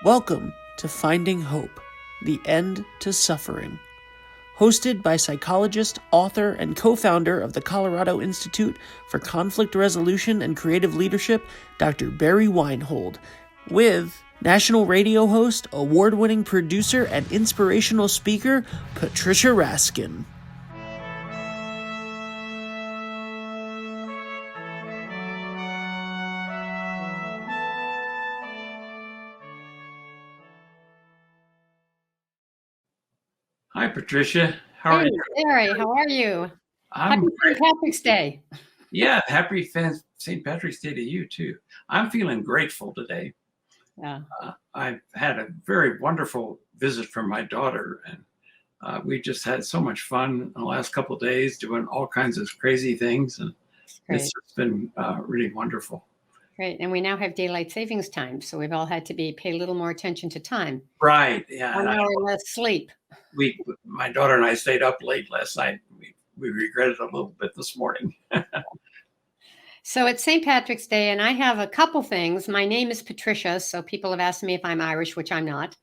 Welcome to Finding Hope, the End to Suffering. Hosted by psychologist, author, and co-founder of the Colorado Institute for Conflict Resolution and Creative Leadership, Dr. Barry Weinhold, with national radio host, award-winning producer, and inspirational speaker, Patricia Raskin. Hi, Patricia. How are you? Barry, how are you? I'm Happy St. Patrick's Day. Yeah, happy St. Patrick's Day to you too. I'm feeling grateful today. Yeah. I've had a very wonderful visit from my daughter, and we just had so much fun in the last couple of days doing all kinds of crazy things, and it's just been really wonderful. Great, and we now have daylight savings time, so we've all had to pay a little more attention to time. Right. Yeah. 1 hour less sleep. My daughter and I stayed up late last night. We regretted it a little bit this morning. So it's St. Patrick's Day, and I have a couple things. My name is Patricia, so people have asked me if I'm Irish, which I'm not.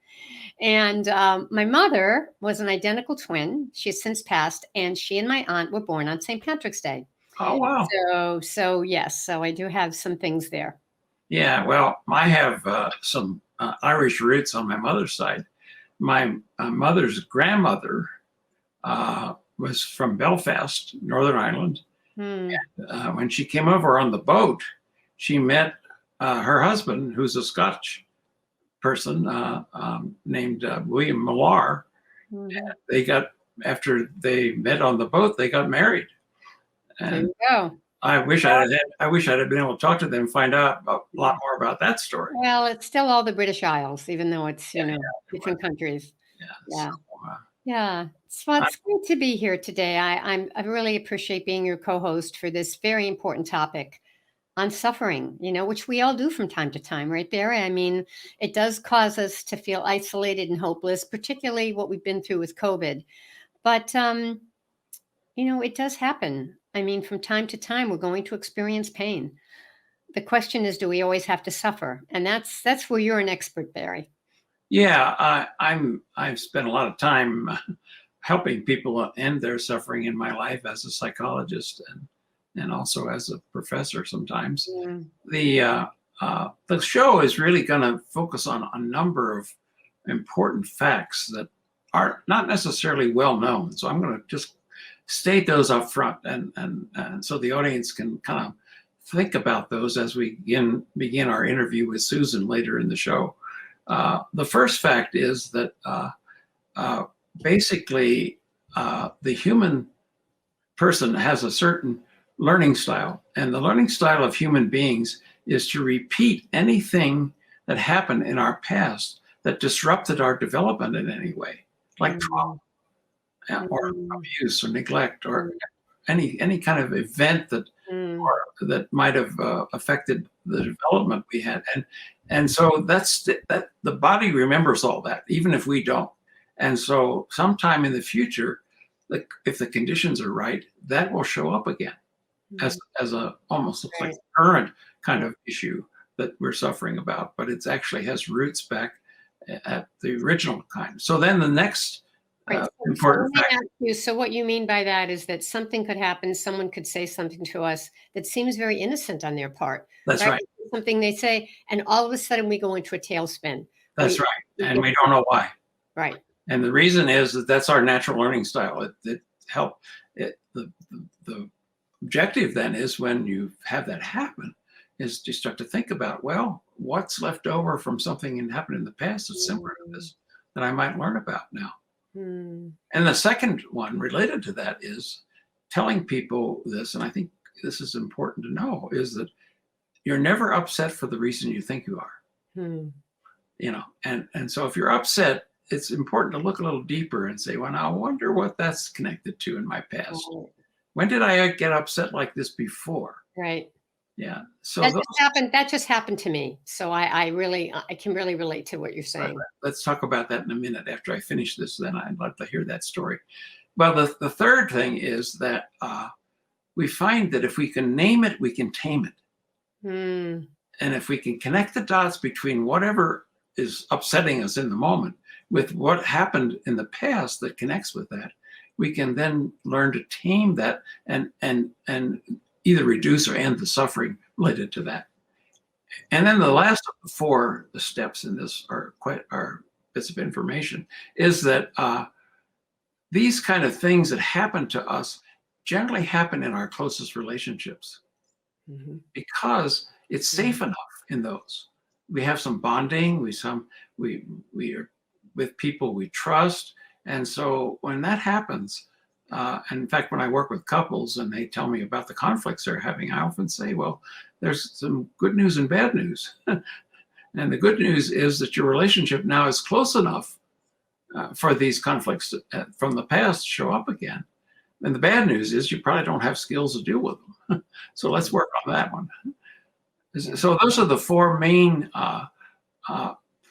And my mother was an identical twin. She's since passed, and she and my aunt were born on St. Patrick's Day. Oh, wow. So yes, so I do have some things there. Yeah, well, I have some Irish roots on my mother's side. My mother's grandmother was from Belfast, Northern Ireland. And, when she came over on the boat, she met her husband, who's a Scotch person named William Millar. And after they met on the boat, they got married. And there you go. I wish I'd have been able to talk to them and find out a lot more about that story. Well, it's still all the British Isles, even though it's different countries. Yeah. So it's great to be here today. I really appreciate being your co-host for this very important topic on suffering, which we all do from time to time, right, Barry? I mean, it does cause us to feel isolated and hopeless, particularly what we've been through with COVID. But, it does happen. I mean, from time to time, we're going to experience pain. The question is, do we always have to suffer? And that's where you're an expert, Barry. Yeah, I've spent a lot of time helping people end their suffering in my life as a psychologist and also as a professor sometimes. The show is really going to focus on a number of important facts that are not necessarily well known. So I'm going to just state those up front, and so the audience can kind of think about those as we begin our interview with Susan later in the show. The first fact is that basically the human person has a certain learning style, and the learning style of human beings is to repeat anything that happened in our past that disrupted our development in any way, like trauma or abuse or neglect or any kind of event that might have affected the development we had, and so that's that the body remembers all that, even if we don't. And so sometime in the future, if the conditions are right, that will show up again as a almost looks like a current kind of issue that we're suffering about, but it actually has roots back at the original kind. So then the next important fact. So what you mean by that is that something could happen, someone could say something to us that seems very innocent on their part. That's right. Something they say, and all of a sudden we go into a tailspin. That's right. And we don't know why. Right. And the reason is that that's our natural learning style. The objective then is, when you have that happen, is to start to think about, well, what's left over from something that happened in the past that's similar to this that I might learn about now. And the second one related to that is telling people this, and I think this is important to know, is that you're never upset for the reason you think you are. And so if you're upset, it's important to look a little deeper and say, well, now I wonder what that's connected to in my past. When did I get upset like this before? Right. Yeah. So that just happened to me. So I can really relate to what you're saying. Right. Let's talk about that in a minute after I finish this. Then I'd love to hear that story. Well, the third thing is that we find that if we can name it, we can tame it. And if we can connect the dots between whatever is upsetting us in the moment with what happened in the past that connects with that, we can then learn to tame that and either reduce or end the suffering related to that. And then the last of the 4 steps in this are bits of information, is that these kind of things that happen to us generally happen in our closest relationships, because it's safe enough in those. We have some bonding, we are with people we trust. And so when that happens, and in fact, when I work with couples and they tell me about the conflicts they're having, I often say, well, there's some good news and bad news. And the good news is that your relationship now is close enough for these conflicts from the past to show up again. And the bad news is you probably don't have skills to deal with them. So let's work on that one. So those are the 4 main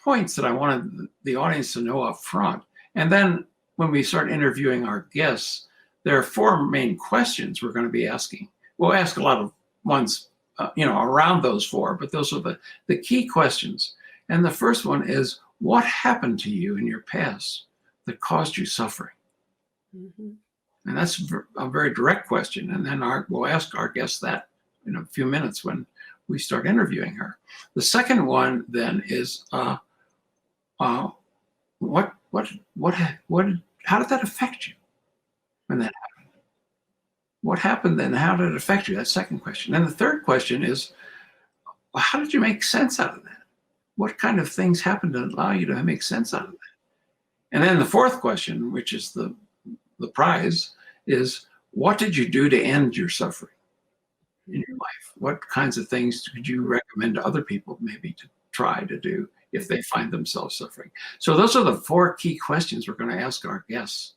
points that I wanted the audience to know up front. And then when we start interviewing our guests, there are 4 main questions we're going to be asking. We'll ask a lot of ones, around those 4, but those are the key questions. And the first one is, what happened to you in your past that caused you suffering? And that's a very direct question. And then we'll ask our guest that in a few minutes when we start interviewing her. The second one then is, how did that affect you when that happened? What happened then? How did it affect you? That second question. And the third question is, well, how did you make sense out of that? What kind of things happened to allow you to make sense out of that? And then the fourth question, which is the prize, is what did you do to end your suffering in your life? What kinds of things could you recommend to other people maybe to try to do if they find themselves suffering? So those are the 4 key questions we're going to ask our guests.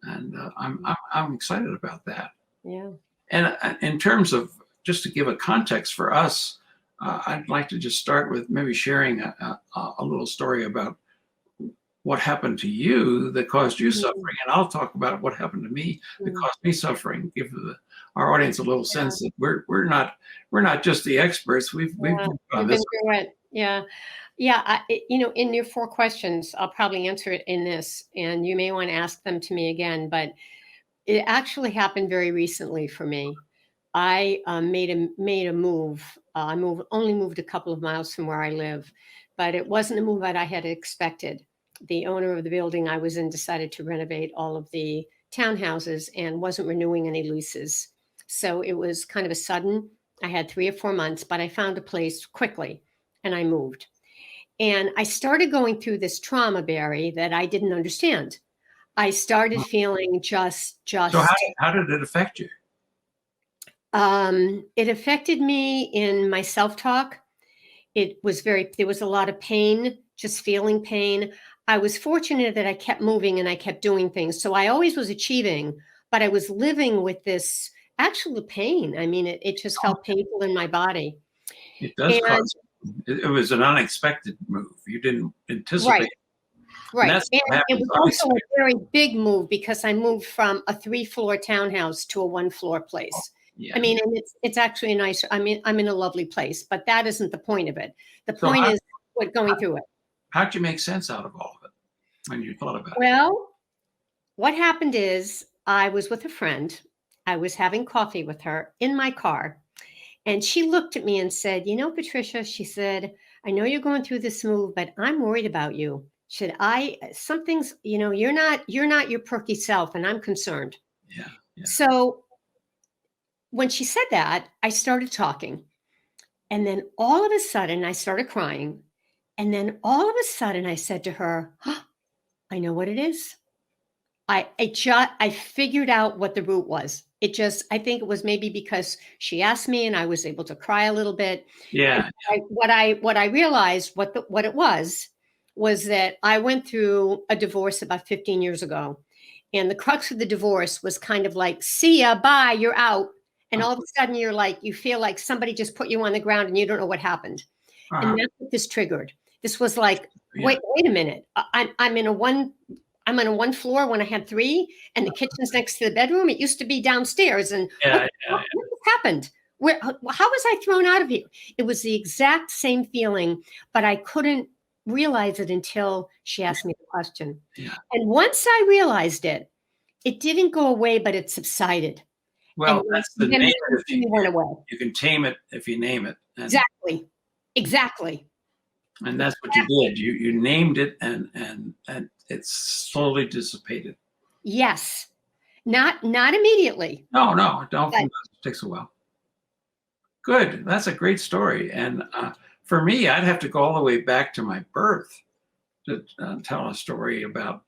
And I'm excited about that. Yeah. And in terms of, just to give a context for us, I'd like to just start with maybe sharing a little story about what happened to you that caused you suffering. And I'll talk about what happened to me that caused me suffering. Give our audience a little sense that we're not just the experts. We've been through it. Yeah. Yeah. In your 4 questions, I'll probably answer it in this, and you may want to ask them to me again, but it actually happened very recently for me. I made a move. I only moved a couple of miles from where I live, but it wasn't a move that I had expected. The owner of the building I was in decided to renovate all of the townhouses and wasn't renewing any leases. So it was kind of a sudden. I had 3 or 4 months, but I found a place quickly and I moved. And I started going through this trauma, Barry, that I didn't understand. I started feeling just. So how did it affect you? It affected me in my self-talk. There was a lot of pain, just feeling pain. I was fortunate that I kept moving and I kept doing things. So I always was achieving, but I was living with this actual pain. I mean, it just felt painful in my body. It does cause. It was an unexpected move. You didn't anticipate. Right. And it was also a very big move because I moved from a 3-floor townhouse to a 1-floor place. Yeah. I mean, and it's actually nice. I mean, I'm in a lovely place, but that isn't the point of it. The point is going through it. How'd you make sense out of all of it when you thought about it? Well, what happened is I was with a friend. I was having coffee with her in my car. And she looked at me and said, Patricia, she said, I know you're going through this move, but I'm worried about you. Something's, you're not your perky self, and I'm concerned. Yeah. So when she said that, I started talking. And then all of a sudden I started crying. And then all of a sudden I said to her, I know what it is. I figured out what the root was. I think it was maybe because she asked me and I was able to cry a little bit. Yeah. What I realized what it was that I went through a divorce about 15 years ago. And the crux of the divorce was kind of like, see ya, bye, you're out. And all of a sudden you feel like somebody just put you on the ground and you don't know what happened. And that's what this triggered. This was like, wait a minute. I'm in a 1 floor when I had 3, and the kitchen's next to the bedroom. It used to be downstairs. And what happened? How was I thrown out of here? It was the exact same feeling, but I couldn't realize it until she asked me the question. Yeah. And once I realized it, it didn't go away, but it subsided. Well, And that's the then name. it went away. You can tame it if you name it. Exactly. Exactly. And that's what you did. You named it, and it slowly dissipated. Yes. Not immediately. No, don't. It takes a while. Good. That's a great story. And for me, I'd have to go all the way back to my birth to tell a story about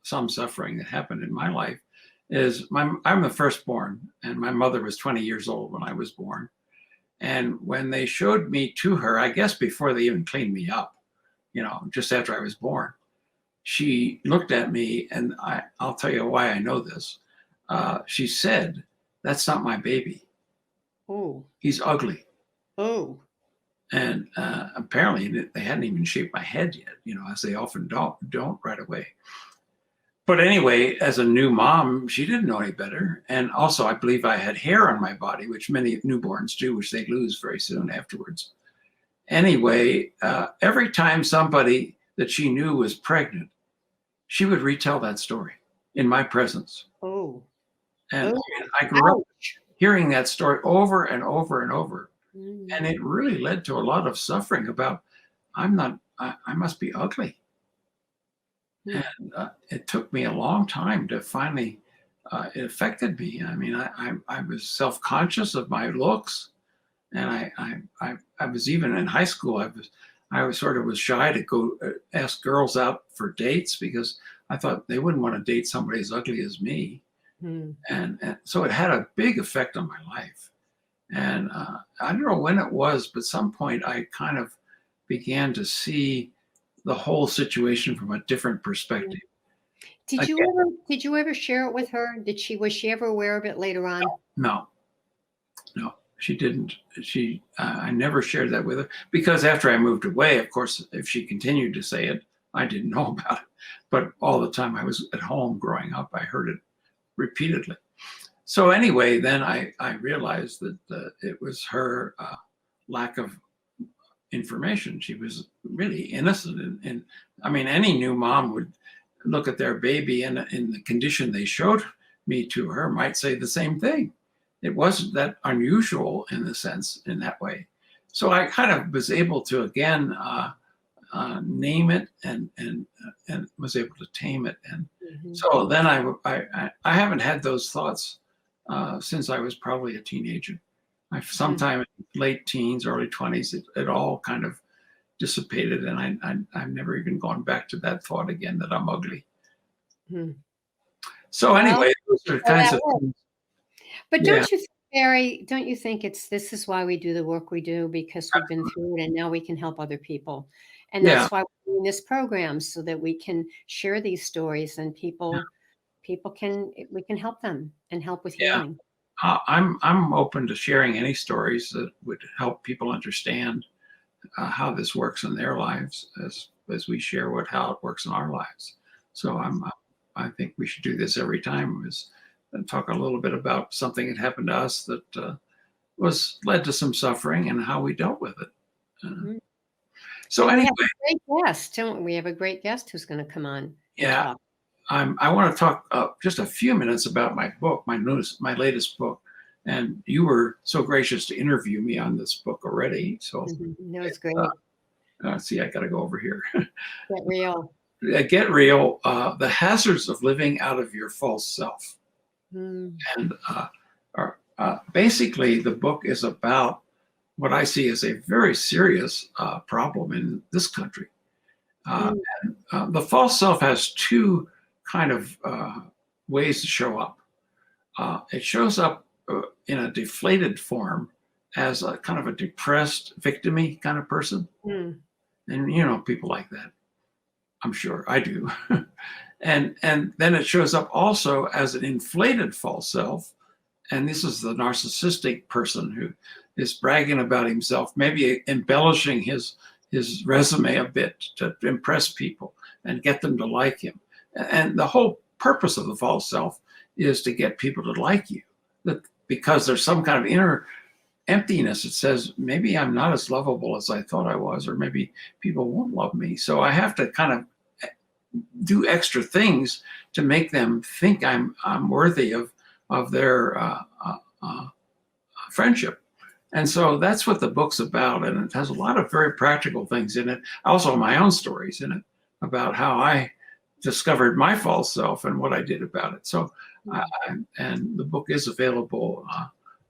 some suffering that happened in my life. I'm the firstborn, and my mother was 20 years old when I was born. And when they showed me to her, I guess before they even cleaned me up, just after I was born, she looked at me, and I'll tell you why I know this. She said, "That's not my baby. Oh. He's ugly." Oh. And apparently they hadn't even shaped my head yet, as they often don't right away. But anyway, as a new mom, she didn't know any better. And also, I believe I had hair on my body, which many newborns do, which they lose very soon afterwards. Anyway, every time somebody that she knew was pregnant, she would retell that story in my presence. Oh. And I grew up hearing that story over and over and over. And it really led to a lot of suffering about, I must be ugly. And it took me a long time to finally, it affected me. I mean, I was self-conscious of my looks. And I was even in high school, I was shy to go ask girls out for dates because I thought they wouldn't want to date somebody as ugly as me. And so it had a big effect on my life. And I don't know when it was, but some point I kind of began to see the whole situation from a different perspective. Did you ever share it with her? Was she ever aware of it later on? No, she didn't. I never shared that with her because after I moved away, of course, if she continued to say it, I didn't know about it. But all the time I was at home growing up, I heard it repeatedly. So anyway, then I realized that it was her lack of information. She was really innocent. And I mean, any new mom would look at their baby and in the condition they showed me to her might say the same thing. It wasn't that unusual in that way. So I kind of was able to, again, name it and was able to tame it. And so then I haven't had those thoughts since I was probably a teenager. Sometime in late teens, early 20s, it all kind of dissipated, and I've never even gone back to that thought again that I'm ugly. So anyway, those are kinds of things. But don't you think, Barry, don't you think this is why we do the work we do, because we've been through it and now we can help other people. And that's why we're doing this program, so that we can share these stories and we can help them and help with healing. I'm open to sharing any stories that would help people understand how this works in their lives as we share how it works in our lives. So I think we should do this every time, and talk a little bit about something that happened to us that led to some suffering and how we dealt with it. So anyway, we have a great guest, don't we? We have a great guest who's going to come on. Yeah. I want to talk just a few minutes about my book, my latest book. And you were so gracious to interview me on this book already. So that was great. See, I got to go over here. Get Real. Get Real, The Hazards of Living Out of Your False Self. And basically, the book is about what I see as a very serious problem in this country. And, the false self has two kind of ways to show up. It shows up in a deflated form as a kind of a depressed, victim-y kind of person. And people like that. I'm sure I do. and then it shows up also as an inflated false self. And this is the narcissistic person who is bragging about himself, maybe embellishing his resume a bit to impress people and get them to like him. And the whole purpose of the false self is to get people to like you, because there's some kind of inner emptiness. It says, maybe I'm not as lovable as I thought I was, or maybe people won't love me. So I have to kind of do extra things to make them think I'm worthy of their friendship. And so that's what the book's about. And it has a lot of very practical things in it. Also my own stories in it about how I discovered my false self and what I did about it. So, and the book is available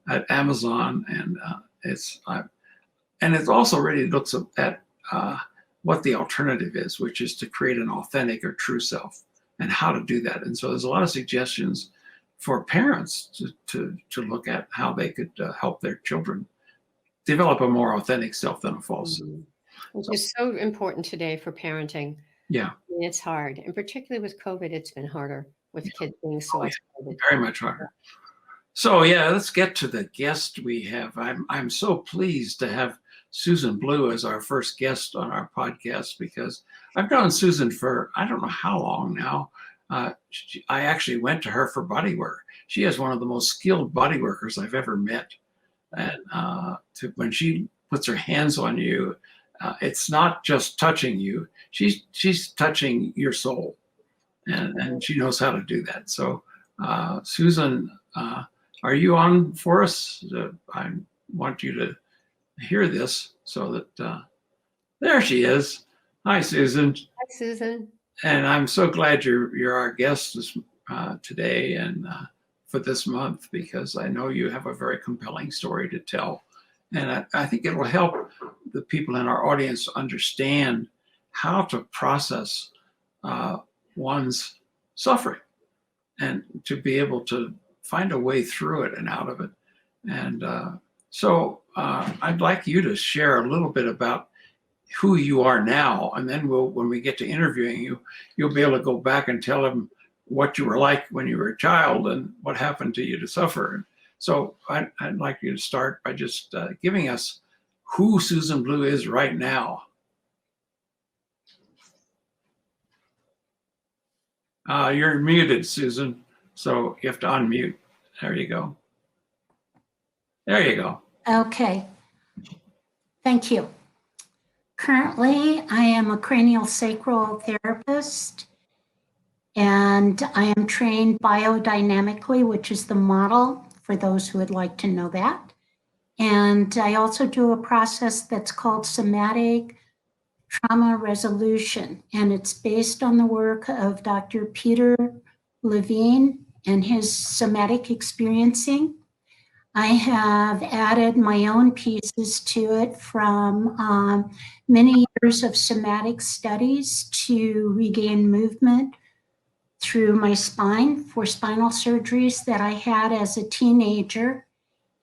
at Amazon, and it's also really looks at what the alternative is, which is to create an authentic or true self, and how to do that. And so there's a lot of suggestions for parents to look at how they could help their children develop a more authentic self than a false self. Which is so important today for parenting. Yeah. And it's hard. And particularly with COVID, it's been harder with kids being so isolated. Very much harder. So yeah, let's get to the guest we have. I'm so pleased to have Susan Blue as our first guest on our podcast, because I've known Susan for I don't know how long now. I actually went to her for body work. She is one of the most skilled body workers I've ever met. And when she puts her hands on you, it's not just touching you. She's touching your soul, and she knows how to do that. So, Susan, are you on for us? I want you to hear this so that there she is. Hi, Susan. Hi, Susan. And I'm so glad you're our guest today and for this month, because I know you have a very compelling story to tell. And I think it will help the people in our audience understand how to process one's suffering and to be able to find a way through it and out of it. And so I'd like you to share a little bit about who you are now, and then when we get to interviewing you, you'll be able to go back and tell them what you were like when you were a child and what happened to you to suffer. So I'd like you to start by just giving us who Susan Blue is right now. You're muted, Susan, so you have to unmute. There you go. There you go. Okay. Thank you. Currently, I am a craniosacral therapist, and I am trained biodynamically, which is the model for those who would like to know that. And I also do a process that's called somatic trauma resolution, and it's based on the work of Dr. Peter Levine and his somatic experiencing. I have added my own pieces to it from many years of somatic studies to regain movement through my spine for spinal surgeries that I had as a teenager,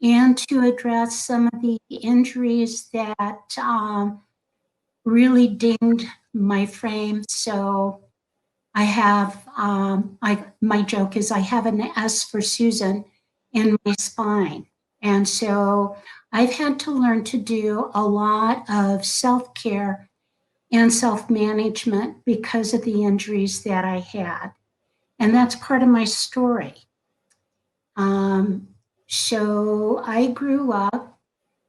and to address some of the injuries that really dinged my frame. So I have, my joke is I have an S for Susan in my spine. And so I've had to learn to do a lot of self-care and self-management because of the injuries that I had. And that's part of my story. So I grew up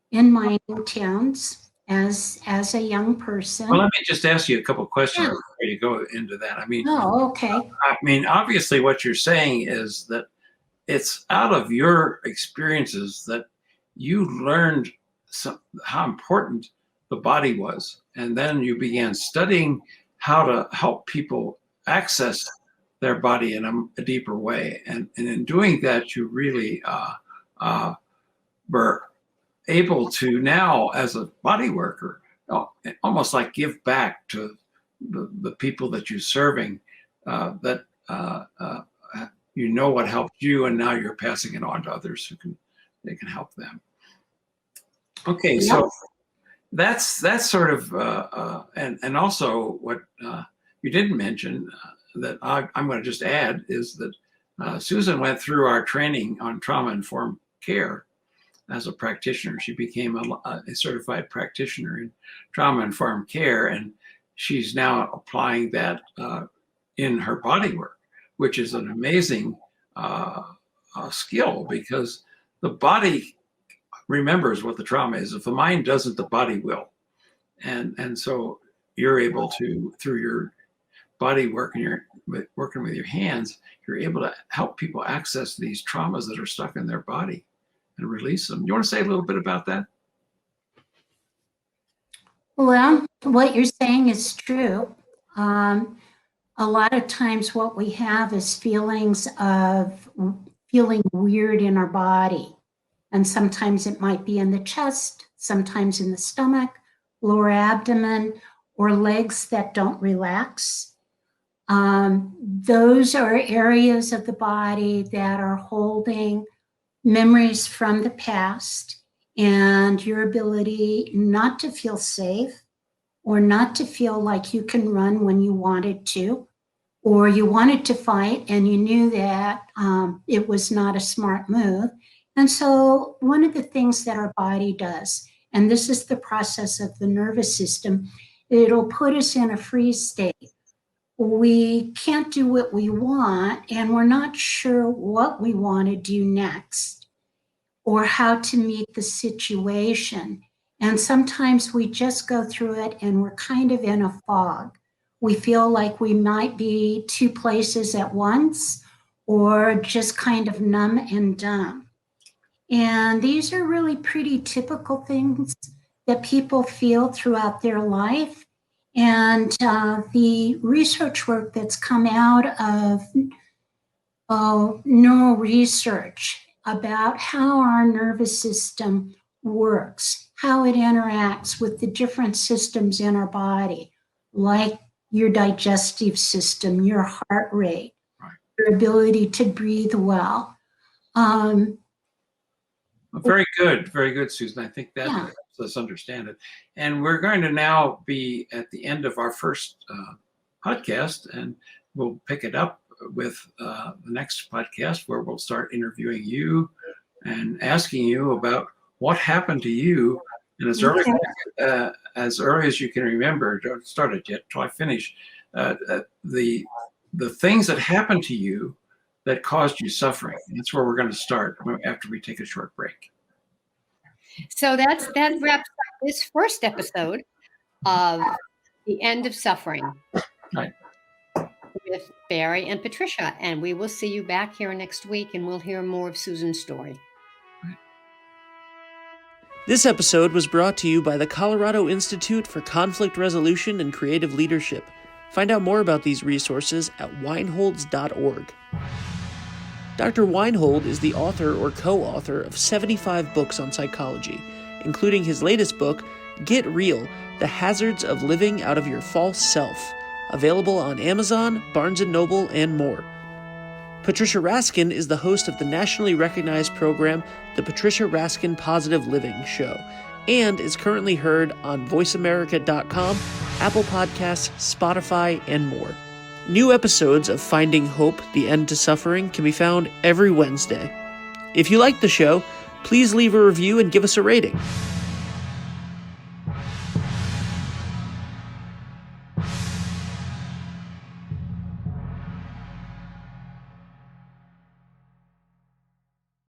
in mining towns as a young person. Well, let me just ask you a couple of questions before you go into that. Obviously what you're saying is that it's out of your experiences that you learned how important the body was. And then you began studying how to help people access their body in a deeper way. And in doing that, you really were able to now, as a body worker, almost like give back to the people that you're serving, you know what helped you, and now you're passing it on to others they can help them. Okay, so that's sort of and also what you didn't mention that I'm going to just add is that Susan went through our training on trauma-informed care as a practitioner. She became a certified practitioner in trauma-informed care, and she's now applying that in her body work, which is an amazing skill, because the body remembers what the trauma is. If the mind doesn't, the body will. And so you're able to, through your body work and your working with your hands, you're able to help people access these traumas that are stuck in their body and release them. You want to say a little bit about that? Well, what you're saying is true. A lot of times what we have is feelings of feeling weird in our body. And sometimes it might be in the chest, sometimes in the stomach, lower abdomen, or legs that don't relax. Those are areas of the body that are holding memories from the past and your ability not to feel safe or not to feel like you can run when you wanted to, or you wanted to fight and you knew that it was not a smart move. And so one of the things that our body does, and this is the process of the nervous system, it'll put us in a freeze state. We can't do what we want, and we're not sure what we want to do next or how to meet the situation. And sometimes we just go through it and we're kind of in a fog. We feel like we might be two places at once or just kind of numb and dumb. And these are really pretty typical things that people feel throughout their life. And the research work that's come out of neural research about how our nervous system works, how it interacts with the different systems in our body, like your digestive system, your heart rate, your ability to breathe well. Very good, Susan. I think that helps us understand it. And we're going to now be at the end of our first podcast, and we'll pick it up with the next podcast where we'll start interviewing you and asking you about what happened to you. And as early as you can remember, don't start it yet till I finish, the things that happened to you that caused you suffering. And that's where we're going to start after we take a short break. So that wraps up this first episode of The End of Suffering. Right. With Barry and Patricia. And we will see you back here next week, and we'll hear more of Susan's story. This episode was brought to you by the Colorado Institute for Conflict Resolution and Creative Leadership. Find out more about these resources at weinholds.org. Dr. Weinhold is the author or co-author of 75 books on psychology, including his latest book, Get Real: The Hazards of Living Out of Your False Self, available on Amazon, Barnes & Noble, and more. Patricia Raskin is the host of the nationally recognized program, The Patricia Raskin Positive Living Show, and is currently heard on voiceamerica.com, Apple Podcasts, Spotify, and more. New episodes of Finding Hope: The End to Suffering can be found every Wednesday. If you like the show, please leave a review and give us a rating.